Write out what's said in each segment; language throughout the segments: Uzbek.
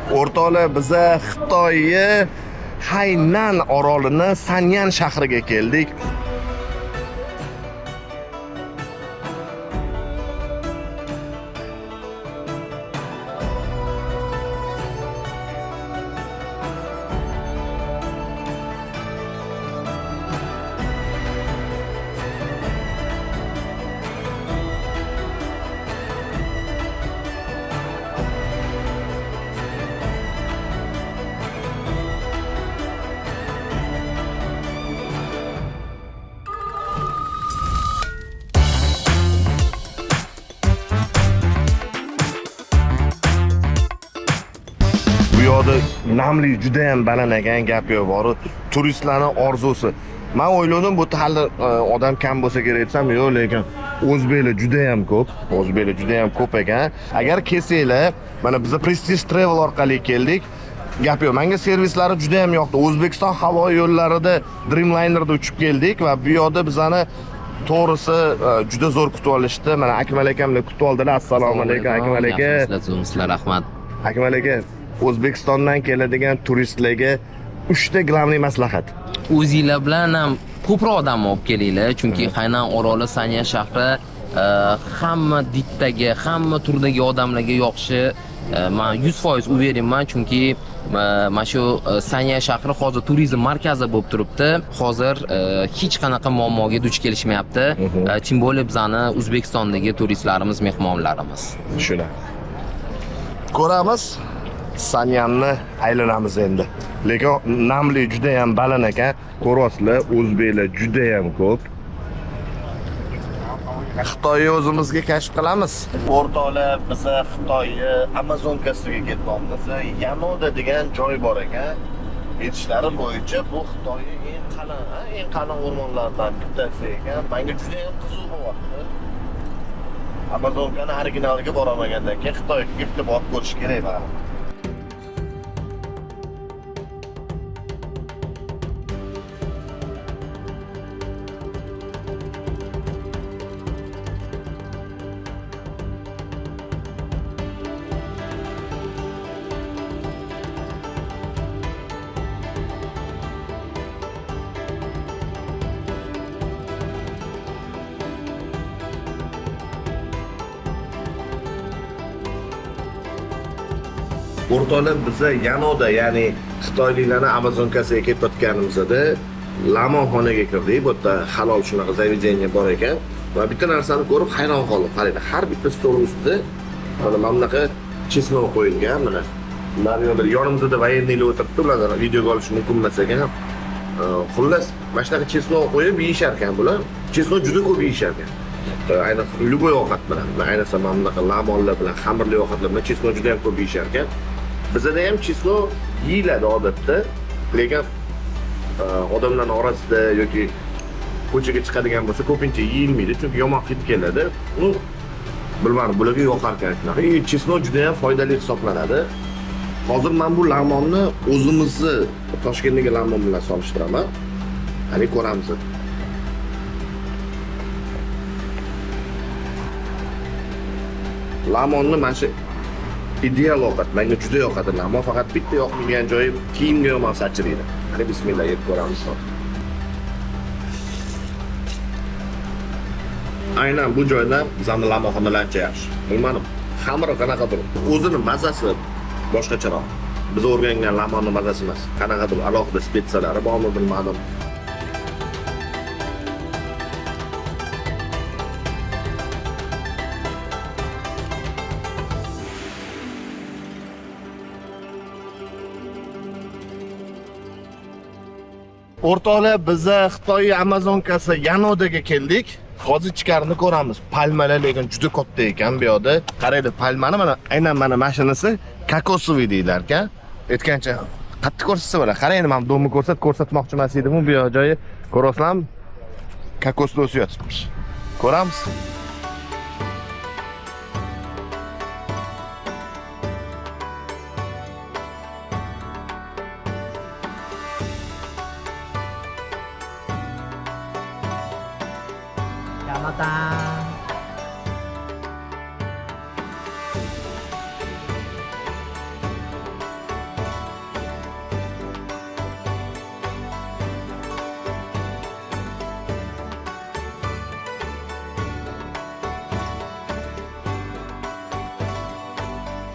O'rtoqlar, biza Xitoyga Haynan orolini Sanyan shahriga keldik. Bu yoqda namlik juda ham baland ekan, gap yo'q, bori turistlarning orzusi. Men o'yladim bu hali odam kam bo'lsa kerak desam, yo'q, lekin o'zbeklar juda ham ko'p. O'zbeklar juda ham ko'p ekan. Agar kelsanglar, mana biz Prestige Travel orqali keldik. Gap yo'q, menga servislari juda ham yoqdi. O'zbekiston havo yo'llarida Dreamlinerda uchib keldik va bu yoqda bizani to'g'risi juda zo'r kutib olishdi. Mana Akmal akamni kutib oldilar. Assalomu alaykum Akmal aka. Sizlar rahmat. Akmal aka, O'zbekistondan keladigan turistlarga 3 ta glavniy maslahat. O'zinglar bilan ham ko'proq odam olib kelinglar, chunki Haynan oroli Sanyan shahri hamma dipdagi, hamma turdagi odamlarga yoqishi men 100% uverinman, chunki mana shu Sanyan shahri hozir turizm markazi bo'lib turibdi. Hozir hech qanaqa muammoga duch kelishmayapti. Tim bo'lib bizani O'zbekistondagi turistlarimiz, mehmonlarimiz. Shuna. Ko'ramiz. Sanyanni aylanamiz endi. Lekin namli juda ham baland ekan. Ko'rasizlar, o'zbeklar juda ham ko'p. Xitoyni o'zimizga kashf qilamiz. O'rtoqlar, biz Xitoyni Amazonkasiga ketyapmiz. Yanoda degan joy bor ekan. Aytishlari bo'yicha bu Xitoyning eng qalin o'rmonlaridan bittasi ekan. Menga juda ham qiziq bo'lyapti. Amazonkani originaliga borolmagandan keyin Xitoyga kelib borib ko'rish kerak baribir. O'rtoqlar, biza Yanoda, ya'ni Xitoyliklarning Amazonkasiga ketayotganimizda Lamonxonaga kirdik. Bu yerda halol shunaqa zavideniya bor ekan. Va bitta narsani ko'rib hayron qoldim. Qarang, har bitta stol ustida mana bunaqa chesnov qo'yilgan, mana. Ular yonimizda voyenniylar o'tiribdi, ularni videoga olish mumkin emas ekan. Xullas, mana shunaqa chesnov qo'yib yeyishar ekan bular. Chesnov juda ko'p yeyishar ekan. Ayniqsa любой ovqat bilan, ayniqsa mana bunaqa lamonlar bilan, xamirli ovqatlar bilan chesnov juda ham ko'p yeyishar ekan. Bizda ham chesnov yeyiladi odatda, lekin odamlarning orasida yoki ko'chaga chiqadigan bo'lsa ko'pincha yeyilmaydi, chunki yomon hid keladi. Bilmadim, bularga yoqar ekan. Chesnov juda ham foydali hisoblanadi. Hozir men bu lamonni o'zimizni Toshkentdagi lamon bilan solishtiraman. Qani ko'ramiz. Lamonni mana shu ideal ovqat. Menga juda yoqadi lamon, faqat bitta yoqmaydigan joyi kiyimga yomon sachiraydi. Qani bismillah yeb ko'ramiz. Aynan bu joyda bizning lamonxonalarcha yaxshi. Bilmadim, xamiri qanaqadir, o'zining mazasi boshqacharoq. Biz o'rgangan lamonning mazasi emas. Qanaqadir alohida spetsiyalari bormi bilmadim. O'rtoqlar, biz Xitoy Amazonkasi Yanodaga keldik. Hozir ichkarini ko'ramiz. Palmalar lekin juda katta ekan bu yoqda. Qaraydi, palmani mana aynan mana mashinasi kokosovый deydilar ekan. Aytgancha qattiq ko'rsatsa bo'lar. Qarang, men domni ko'rsatmoqchi emas edim, bu joyi ko'rasizlarmi? Kokosni o'sib yotibdi. Ko'ramiz.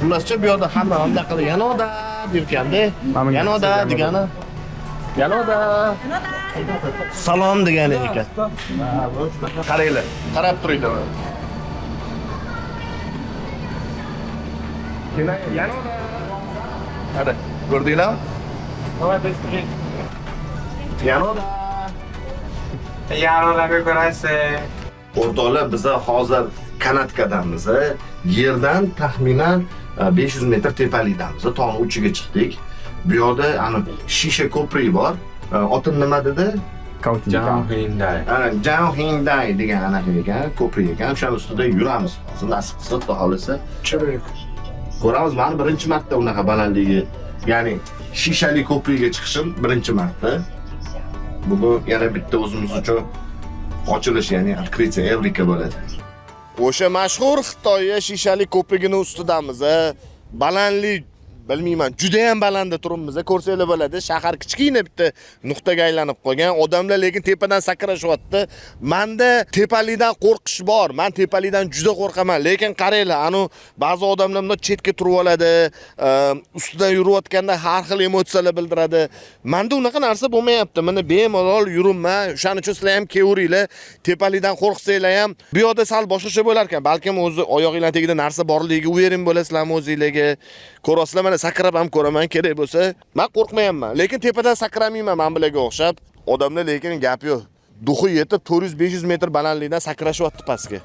Xullascha bu yoqda hamma anaqa yanoda derkanda. Yanoda degani. Yanoda. Salom degani ekan. Qaranglar, qarab turinglar. Yanoda. Hadi, ko'rdinglarmi? Yanoda. Yanolarga ko'rasiz. O'rtoqlar, biz hozir Kanatkadamiz. Yerdan taxminan 500 metr tepalikdamiz. Tog'ning uchiga chiqdik. Bu yoqda ana shisha ko'prik bor. Otim nima dedi? Jahindai. Jahindai degan anaqa ekan, ko'prik ekan. O'shaning ustida yuramiz. Hozir nasib qilsa, xudo xolisa. Ko'ramiz, men birinchi marta unaqa balandligi, ya'ni shishali ko'prikka chiqishim birinchi marta. Bugun yana bitta o'zimiz uchun ochilish, ya'ni открытие Evrika bo'ladi. O'sha mashhur Xitoy shishali ko'prigining ustidamiz. Balandlik bilmayman, juda ham balandda turibmiz. Ko'rsanglar bo'ladi, shahar kichkina bitta nuqtaga aylanib qolgan. Odamlar lekin tepadan sakrashyapti. Menda tepalikdan qo'rqish bor. Men tepalikdan juda qo'rqaman, lekin qaranglar, anu ba'zi odamlar bunday chetga turib oladi, ustidan yurayotganda har xil emotsiyalar bildiradi. Menda unaqa narsa bo'lmayapti. Mana bemalol yuribman. O'shaning uchun sizlar ham kelavringlar. Tepalikdan qo'rqsanglar ham, bu yoqda sal boshqacha bo'lar ekan. Balkim o'zi oyoqinglar tagida narsa borligiga uyering bo'lasizlarmi o'zingizlarga. Ko'rasizlar, mana sakrab ham ko'raman, kerak bo'lsa. Men qo'rqmayapman, lekin tepadan sakramayman men bilaga o'xshab. Odamlar lekin gap yo'q. Duxi yetib 400-500 metr balandlikdan sakrashyapti pastga.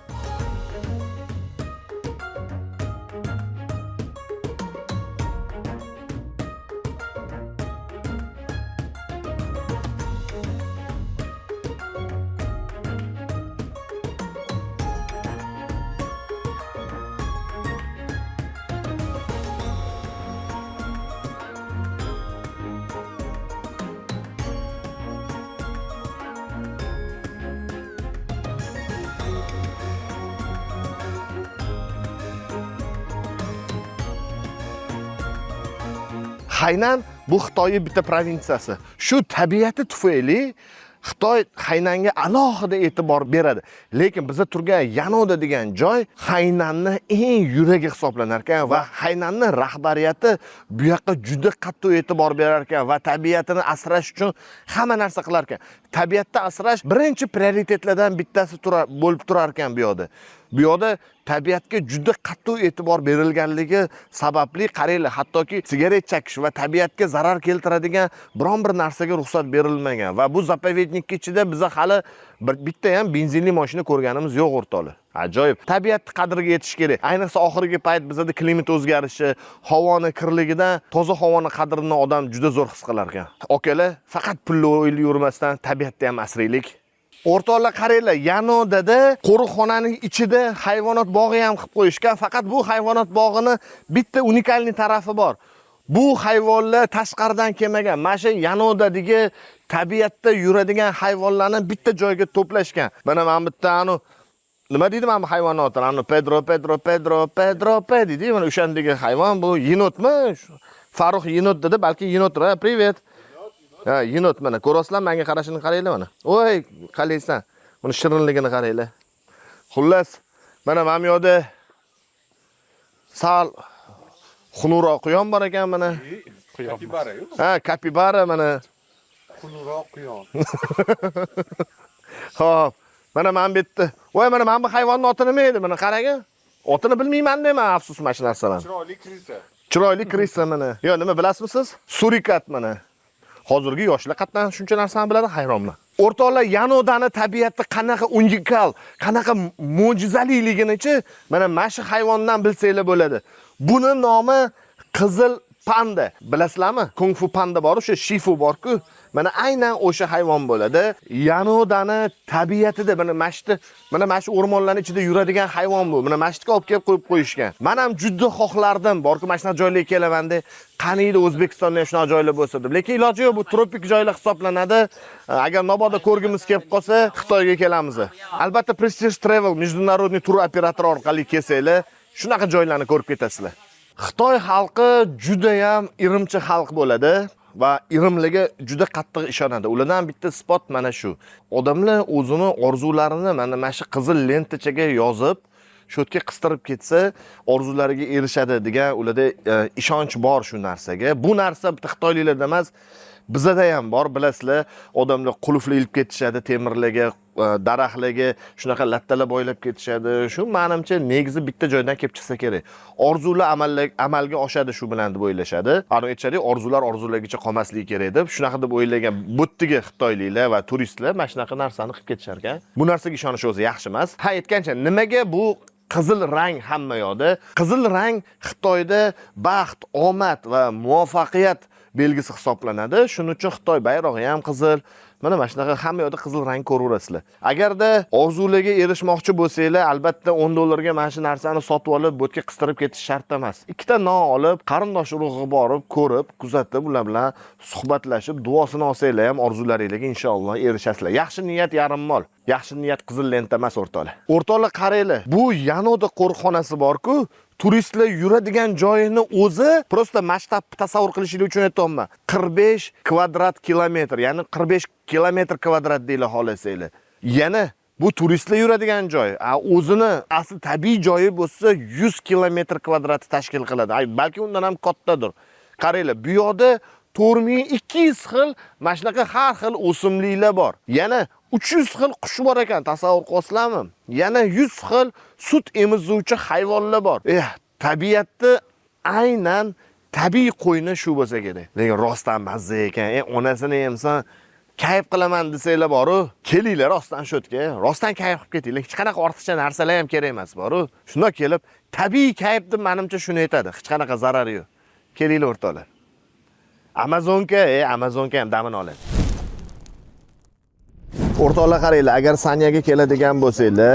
Haynan bu Xitoyning bitta provinsiyasi. Shu tabiati tufayli Xitoy Haynanga alohida e'tibor beradi. Lekin bizda turgan Yanoda degan joy Haynanning eng yuragi hisoblanar ekan va Haynanning rahbariyati bu yoqqa juda qattiq e'tibor berar ekan va tabiatini asrash uchun hamma narsa qilar ekan. Tabiatni asrash birinchi prioritetlardan bittasi bo'lib turar ekan bu yoqda. Bu yoqda tabiatga juda qattiq e'tibor berilganligi sababli qaranglar, hattoki sigaret chekish va tabiatga zarar keltiradigan biron bir narsaga ruxsat berilmagan va bu zapovednik ichida biz hali bitta ham benzinli mashina ko'rganimiz yo'q o'rtoqlar. Ajoyib. Tabiatni qadriga yetish kerak. Ayniqsa oxirgi payt bizda klimat o'zgarishi, havoning kirligidan toza havoning qadrini odam juda zo'r his qilar ekan. Okalar, faqat pulni o'ylab yurmasdan tabiatni ham asraylik. O'rtoqlar, qaranglar, Yanodada qo'riqxonaning ichida hayvonot bog'i ham qilib qo'yishgan. Faqat bu hayvonot bog'ini bitta unikalniy tarafi bor. Bu hayvonlar tashqaridan kelmagan. Mana shu Yanodadagi tabiatda yuradigan hayvonlarni bitta joyga to'plashgan. Mana men bitta nima deydi mana bu hayvonotni? Pedro deydi. Mana o'shandagi hayvon bu yenotmi? Farruh yenot dedi, balki yenotdir. Privet. Ha, yenot mana. Ko'rasizlar, menga qarashini qaranglar mana. Voy, qalaysan. Buni shirinligini qaranglar. Xullas, mana men yoqda sal xunurroq quyon bor ekan mana. Kapibara yo'q? Ha, kapibara mana. Xunurroq quyon. Xo'p, mana men bitta. Voy, mana men bu hayvonning oti nima edi? Mana qarang. Otini bilmayman deyman, afsus mana shu narsadan. Chiroyli krisa. Chiroyli krisa mana. Yo, nima bilasizmi siz? Surikat mana. Hozirgi yoshlar qatdan shuncha narsani biladi, hayronman. O'rtoqlar, Yanodani tabiati qanaqa unikal, qanaqa mo'jizaliligini-chi, mana shu hayvondan bilsanglar bo'ladi. Buni nomi qizil panda. Bilasizlarmi? Kung fu panda bor, o'sha shifu bor-ku. Mana aynan o'sha hayvon bo'ladi. Yanodani tabiatida mana shu o'rmonlarning ichida yuradigan hayvon bu. Mana masjidga olib kelib qo'yib qo'yishgan. Men ham juda xohlardim, borku mana shunaqa joylarga kelaman deb. Qaniydi O'zbekistonda ham shunaqa joylar bo'lsa deb. Lekin iloji yo'q, bu tropik joylar hisoblanadi. Agar mabodo ko'rgimiz kelib qolsa, Xitoyga kelamiz. Albatta Prestige Travel международный tur operatori orqali kelsanglar, shunaqa joylarni ko'rib ketasizlar. Xitoy xalqi juda ham irimchi xalq bo'ladi va irimliga juda qattiq ishonadi. Ulardan bitta spot mana shu. Odamlar o'zini orzularini mana shu qizil lentachaga yozib, shu yerga qistirib ketsa, orzulariga erishadi degan ularda ishonch bor shu narsaga. Bu narsa bitta xitoyliklarda emas, bizada ham bor, bilasizlar, odamlar qulfli ilib ketishadi temirlarga, daraxtlarga shunaqa lattalar boylab ketishadi. Shu menimcha negizi bitta joydan kelib chiqsa kerak. Orzular amalga oshadi shu bilan deb o'ylashadi. Ana aytishadi, orzulargacha qolmasligi kerak deb, shunaqa deb o'ylagan buttiga xitoyliklar va turistlar mana shunaqa narsani qilib ketishar ekan. Bu narsaga ishonish o'zi yaxshi emas. Ha, aytgancha, nimaga bu qizil rang hamma yoqda? Qizil rang Xitoyda baxt, omad va muvaffaqiyat belgisi hisoblanadi. Shuning uchun Xitoy bayrog'i ham qizil. Mana shunaqa hamma yoqda qizil rang ko'raverasizlar. Agarda orzularga erishmoqchi bo'lsanglar, albatta $10 mana shu narsani sotib olib, bo'tga qistirib ketish shart emas. Ikkita non olib, qarindosh urug'iga borib, ko'rib, kuzatib, ular bilan suhbatlashib, duosini olsanglar ham orzularingizga inshaalloh erishasizlar. Yaxshi niyat yarim mol. Yaxshi niyat qizil lenta emas o'rtoqlar. O'rtoqlar qaranglar. Bu Yanoda qo'riqxonasi bor-ku, turistlar yuradigan joyini o'zi prosta masshtab tasavvur qilishingiz uchun aytayapman. 45 kvadrat kilometr, ya'ni 45 kilometr kvadrat deylar xohlasanglar. Yana bu turistlar yuradigan joy. O'zini asli tabiiy joyi bo'lsa 100 kilometr kvadrat tashkil qiladi. Balki undan ham kattadir. Qaranglar, bu yoqda 4200 xil mana shunaqa har xil o'simliklar bor. Yana 300 xil qush bor ekan, tasavvur qilasizlarmi? Yana 100 xil sut emizuvchi hayvonlar bor. Tabiatda aynan tabiiy qo'yni shu bo'lsa kerak. Lekin rostdan mazza ekan. Onasini yemsan, kayf qilaman desanglar boru, kelinglar rostdan shu yerga. Rostdan kayf qilib ketinglar. Hech qanaqa ortiqcha narsalar ham kerak emas boru. Shunday kelib, tabiiy kayf deb menimcha shuni aytadi. Hech qanaqa zarari yo'q. Kelinglar o'rtoqlar. Amazonka ham damini oladi. O'rtoqlar qaranglar, agar Sanyaga keladigan bo'lsanglar,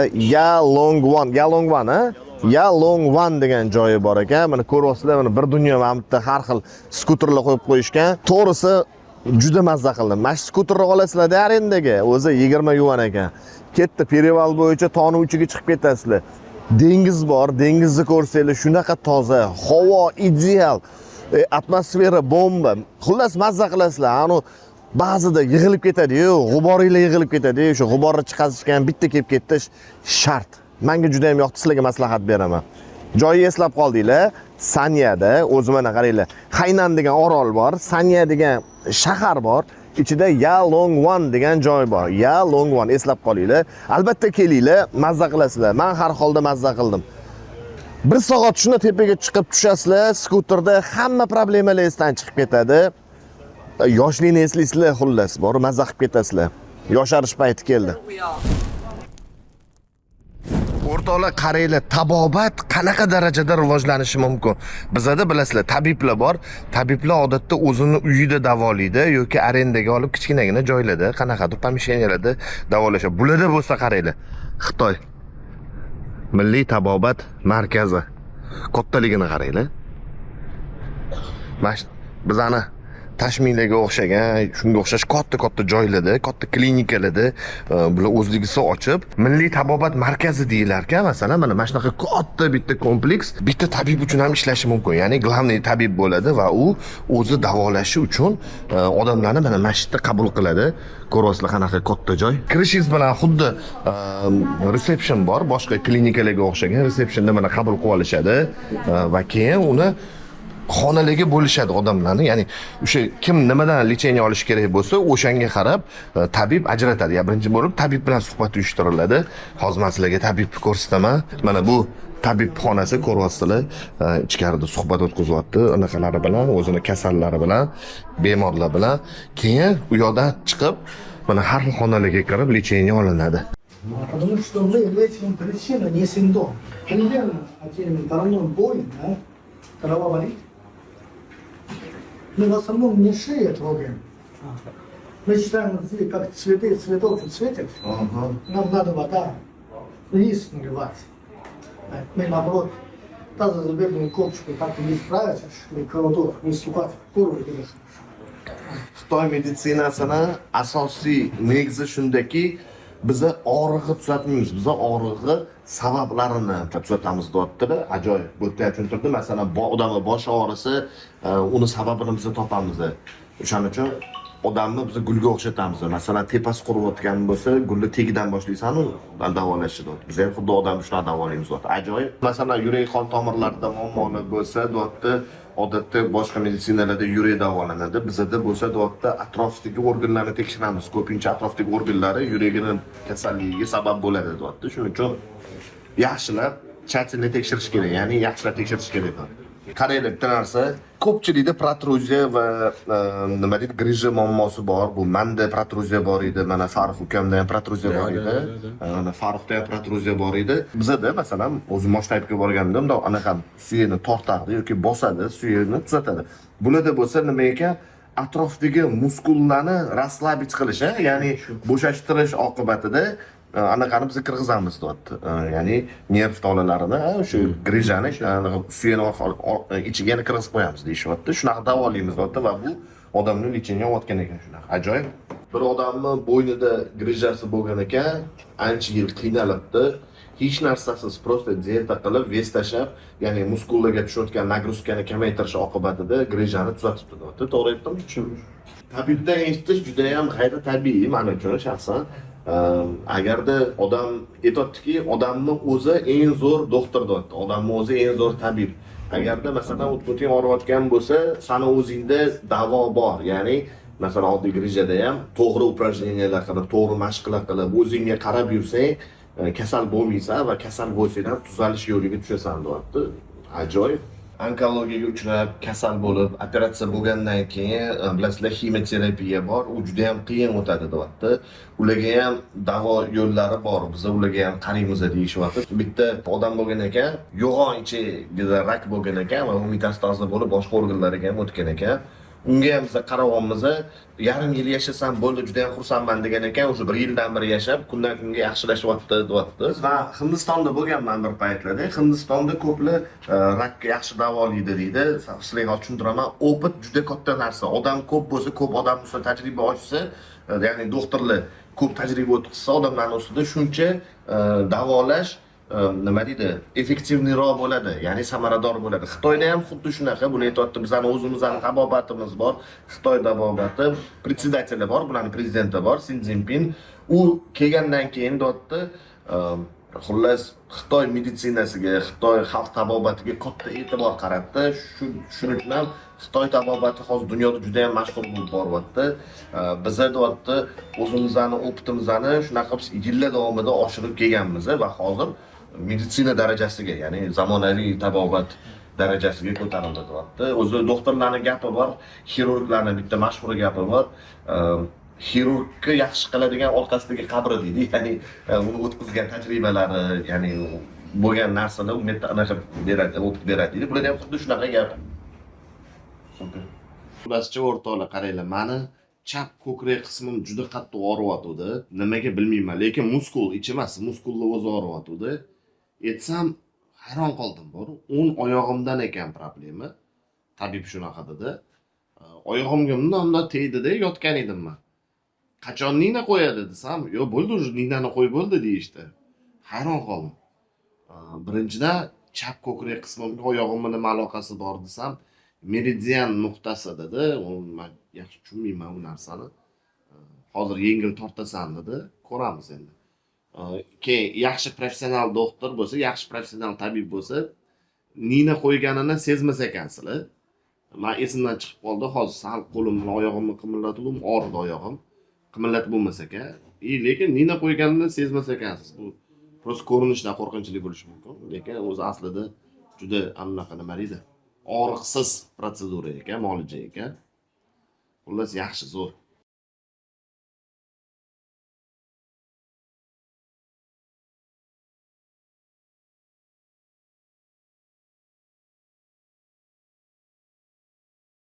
Yalongwan degan joyi bor ekan. Mana ko'ryapsizlar, mana bir dunyo mana bitta har xil skuterlar qo'yib qo'yishgan. To'g'risi juda mazza qildim. Mana shu skuterni olasizlar-da arendaga, o'zi 20 yuan ekan. Ketdi Perival bo'yicha toni uchiga chiqib ketasizlar. Dengiz bor, dengizni ko'rsanglar shunaqa toza, havo ideal, atmosfera bomba. Xullas mazza qilasizlar. Ani ba'zida yig'ilib ketadi-yu, g'uboringlar yig'ilib ketadi. Shu g'uborni chiqazishgan bitta kelib ketish shart. Menga juda ham yoqdi, sizlarga maslahat beraman. Joyni eslab qoldinglar, Sanyada, o'zi mana qaranglar, Haynan degan orol bor, Sanya degan shahar bor, ichida Yalongwan degan joy bor. Yalongwan eslab qolinglar. Albatta kelinglar, mazza qilasizlar. Men har holda mazza qildim. 1 soat shuna tepaga chiqib tushasizlar, skuterda hamma problemalar esdan chiqib ketadi. Yoshlikni eslaysizlar, xullas, bor mazza qilib ketasizlar. Yosharish payti keldi. O'rtoqlar qaranglar, tabobat qanaqa darajada rivojlanishi mumkin. Bizada bilasizlar, tabiblar bor. Tabiblar odatda o'zini uyida davolaydi yoki arendaga olib kichkinagina joylarda, qanaqadir pomisheniyalarda davolashadi. Bularda bo'lsa qaranglar, Xitoy Milliy tabobat markazi kattaligini qaranglar. Mana bizani tashminlarga o'xshagan, shunga o'xshash katta joylarda, katta klinikalarda bular o'zligisi ochib, milliy tabobat markazi deyilar-ku, masalan, mana shunaqa katta bitta kompleks bitta tabib uchun ham ishlashi mumkin. Ya'ni glavniy tabib bo'ladi va u o'zi davolashi uchun odamlarni mana masjidda qabul qiladi. Ko'rasizlar qanaqa katta joy. Kirishingiz bilan xuddi reception bor, boshqa klinikalarga o'xshagan receptionda mana qabul qilib olishadi va keyin uni xonalarga bo'lishadi odamlarni. Ya'ni o'sha kim nimadan lecheniya olish kerak bo'lsa, o'shanga qarab tabib ajratadi. Ya birinchi bo'lib tabib bilan suhbat uyushtiriladi. Hozir men sizlarga tabibni ko'rsataman. Mana bu tabib xonasi, ko'ryapsizlar, ichkarida suhbat o'tkazyapti, anaqalari bilan, o'zini kasallari bilan, bemorlar bilan. Keyin u yoqdan chiqib, mana har xil xonalarga kirib lecheniya olinadi. Потому что мы лечим причину, не симптом. Примерно отделим головной боль, да? Голова болит. Мы в основном не шею трогаем. Мы считаем, как цветы, цветок цветет. Нам надо вода вниз наливать. Мы наоборот, тазозаберную копчику так не справиться, и колодок не ступать в куру и дальше. Xitoy meditsinasini asosiy negizi shundaki, biza og'riqni tuzatmaymiz, biza og'riqni sabablarini tuzatamiz deyapti-da. Ajoyib. Bu yerda tushuntirdi. Masalan, odamning bosh og'risi, uni sababini biz topamiz. O'shaning uchun odamni biz gulga o'xshatamiz. Masalan, tepasi quriyotgan bo'lsa, gulni tagidan boshlaysan u davolashni. Biz ham xuddi odamni shunaqa davolaymiz. Ajoyib. Masalan, yurak qon tomirlarida muammolar bo'lsa, odatda boshqa meditsinalarda yurak davolanadi. Bizda bo'lsa, atrofdagi organlarni tekshiramiz. Ko'pincha atrofdagi organlari yuragining kasalligiga sabab bo'ladi. Shuning uchun yaxshilab tshательно tekshirish kerak, ya'ni yaxshilab tekshirish kerak. Qaranglar, bitta narsa, ko'pchilikda protruziya va nima deydi, grija muammosi bor. Bu menda protruziya bor edi, mana Farruh ukamda ham protruziya bor edi. Mana Farruhda ham protruziya bor edi. Bizda masalan, o'zim moshtabga borganimda unda anaqa suyakni tortardi yoki bosadi, suyakni tuzatadi. Bularda bo'lsa nima ekan? Atrofdagi muskullarni raslabit qilish, ya'ni bo'shashtirish oqibatida anaqani biz kirgizamiz, deyapti. Ya'ni nerv tolalarini, shu grijani, suyakni ichiga kirgizib qo'yamiz deyishyapti. Shunaqa davolaymiz, deyapti va bu odamning lecheniya olayotgan ekan shunaqa. Ajoyib. Bir odamni bo'ynida grijasi bo'lgan ekan, ancha yil qiynalibdi. Hech narsasiz, prosta dieta qilib, vес tashlab, ya'ni muskullarga tushayotgan nagruzkani kamaytirish oqibatida grijani tuzatibdi, deyapti. To'g'ri aytdimmi? Tabibdan eshitish juda ham g'ayri-tabiiy men uchun shaxsan. Agarda odam aytadiki, odamning o'zi eng zo'r doktor deyapti. Odamning o'zi eng zo'r tabib. Agarda masalan o'tputing og'riyotgan bo'lsa, sana o'zingda davo bor. Ya'ni masalan oddiy grijada ham to'g'ri упражнениялар qilib, to'g'ri mashqlar qilib, o'zingga qarab yursang, kasal bo'lmaysan va kasal bo'lsang, tuzalish yo'liga tushasan deyapti. Ajoyib. Onkologiyaga uchrab, kasal bo'lib, operatsiya bo'lgandan keyin bilasizlar, ximiyoterapiya bor, u juda ham qiyin o'tadi, deyapti. Ularga ham davo yo'llari bor. Biz ularga ham qaraymiz deyishyapti. Bitta odam bo'lgan ekan, yo'g'on ichida rak bo'lgan ekan va u metastaza bo'lib boshqa organlarga ham o'tgan ekan. Unga ham biz qaravomizda yarim yil yashasam bo'ldi, juda ham xursandman degan ekan, o'sha 1 yildan beri yashab, kundan kunga yaxshilashyapti, deyapti. Va Hindistonda bo'lganman bir paytlarda. Hindistonda ko'plar rakka yaxshi davolaydi deydi. Sizlarga tushuntiraman, opit juda katta narsa. Odam ko'p bo'lsa, ko'p odam ustida tajriba ochsa, ya'ni doktorlar ko'p tajriba o'tkazsa odamlarning ustida, shuncha davolash nima deydi, effektivniroq bo'ladi, ya'ni samarador bo'ladi. Xitoyda ham xuddi shunaqa, buni aytayapti, bizning o'zimizning tabobatimiz bor. Xitoy tabobati, predsedatelyi bor, bularning prezidenti bor, Si Szinpin. U kelgandan keyin deyapti, xullas Xitoy meditsinasiga, Xitoy xalq tabobatiga katta e'tibor qaratdi. Shuning uchun ham Xitoy tabobati hozir dunyoda juda ham mashhur bo'lib boryapti. Bizlar deyapti, o'zimizning opitimizni shunaqa yillar davomida oshirib kelganmiz va hozir meditsina darajasiga, ya'ni zamonaviy tabobat darajasiga ko'tarildi, deyapti. O'zi doktorlarning gapi bor, xirurglarning bitta mashhur gapi bor. Xirurgni yaxshi qiladigan orqasidagi qabri deydi. Ya'ni uni o'tkazgan tajribalari, ya'ni bo'lgan narsalar ummatga anaqa beradi, o'qib beradi deydi. Bular ham xuddi shunaqa gap. Super. Xulascha o'rtoqlar, qaranglar, meni chap ko'krak qismim juda qattiq og'riyotdi. Nimaga bilmayman, lekin muskul ichi emas, muskullar o'zi og'riyotdi. Aytsam, hayron qoldim, bor. 10 oyog'imdan ekan problema. Tabib shunaqa dedi. Oyog'imga bundan tegdi-da, yotgan edim men. Qachon nina qo'yadi desam, "Yo'q, bo'ldi, ninani qo'yib bo'ldi" deyishdi. Hayron qoldim. Birinchidan chap ko'krak qismimga oyog'imning nima aloqasi bor desam, meridian nuqtasi dedi. Men yaxshi tushunmayman u narsani. Hozir yengil tortasan dedi. Ko'ramiz endi. Keyin yaxshi professional doktor bo'lsa, yaxshi professional tabib bo'lsa, nina qo'yganini sezmas ekansizlar. Men esimdan chiqib qoldi, hozir sal qo'lim bilan oyog'imni qimillatdim, og'ridi oyog'im. Qimillat bo'lmas ekan. Lekin nina qo'yganini sezmas ekansiz. Bu prosta ko'rinishdan qo'rqinchli bo'lishi mumkin, lekin o'zi aslida juda anaqa nima deydi? Og'riqsiz protsedura ekan, muolaja ekan. Xullas yaxshi, zo'r.